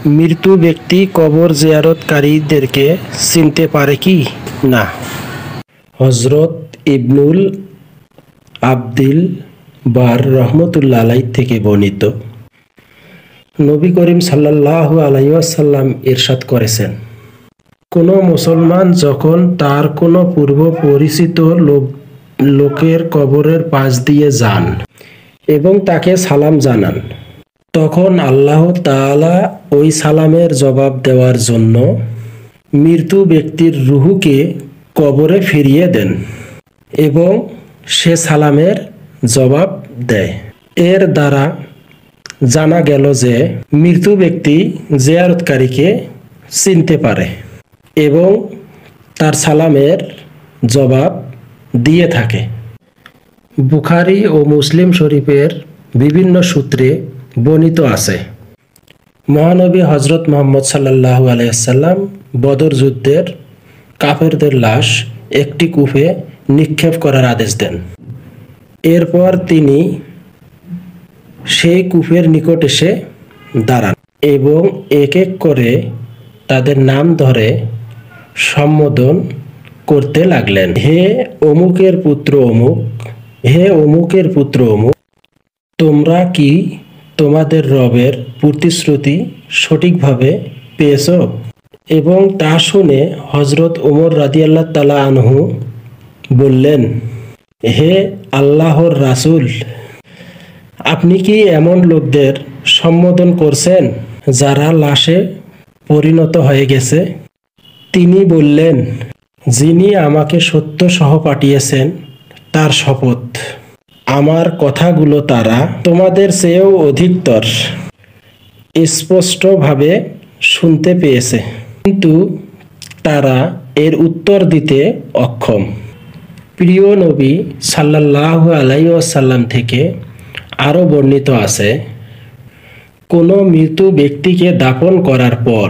মৃত্যু ব্যক্তি কবর জিয়ারতকারীদেরকে চিনতে পারে কি না? হযরত ইবনুল আব্দিল বার রহমতুল্লাহ আলাইহি থেকে বর্ণিত, নবী করিম সাল্লাল্লাহু আলাইহি ওয়াসাল্লাম ইরশাদ করেছেন, কোনো মুসলমান যখন তার কোনো পূর্ব পরিচিত লোকের কবরের পাশ দিয়ে যান এবং তাকে সালাম জানান, তখন আল্লাহ তাআলা ওই সালামের জবাব দেওয়ার জন্য মৃত্যু ব্যক্তির রূহকে কবরে ফিরিয়ে দেন এবং সে সালামের জবাব দেয়। এর দ্বারা জানা গেল যে মৃত্যু ব্যক্তি জিয়ারতকারীকে চিনতে পারে এবং তার সালামের জবাব দিয়ে থাকে। বুখারী ও মুসলিম শরীফের বিভিন্ন সূত্রে বর্ণিত আছে, মহানবী হযরত মুহাম্মদ সাল্লাল্লাহু আলাইহি ওয়াসাল্লাম বদর যুদ্ধের কাফেরদের লাশ একটি কূপে নিক্ষেপ করার আদেশ দেন। এরপর তিনি সেই কূপের নিকট এসে দাঁড়ান এবং এক এক করে তাদের নাম ধরে সম্বোধন করতে লাগলেন, হে অমুকের পুত্র অমুক, হে অমুকের পুত্র অমুক, তোমরা কি তোমাদের রবের প্রতিশ্রুতি সঠিকভাবে পেয়েছ? এবং তা শুনে হযরত ওমর রাদিয়াল্লাহু তাআলা আনহু বললেন, হে আল্লাহর রাসূল, আপনি কি এমন লোকদের সম্বোধন করছেন যারা লাশে পরিণত হয়ে গেছে? তিনি বললেন, যিনি আমাকে সত্য সহ পাঠিয়েছেন তার শপথ, আমার কথাগুলো তারা তোমাদের চেয়েও অধিকতর স্পষ্টভাবে শুনতে পেয়েছে, কিন্তু তারা এর উত্তর দিতে অক্ষম। প্রিয় নবী সাল্লাল্লাহু আলাইহি ওয়াসাল্লাম থেকে আরও বর্ণিত আছে, কোনো মৃত ব্যক্তিকে দাফন করার পর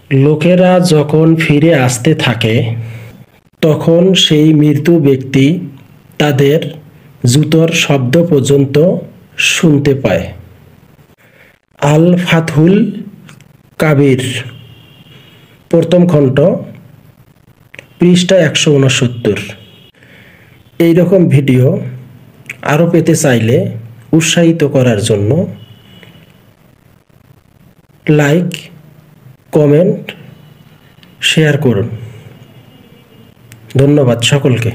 লোকেরা যখন ফিরে আসতে থাকে, তখন সেই মৃত ব্যক্তি তাদের জুতোর শব্দ পর্যন্ত শুনতে পায়। আল ফাতহুল কাবির, প্রথম খণ্ড, পৃষ্ঠা 169। এইরকম ভিডিও আরও পেতে চাইলে উৎসাহিত করার জন্য লাইক, কমেন্ট, শেয়ার করুন। ধন্যবাদ সকলকে।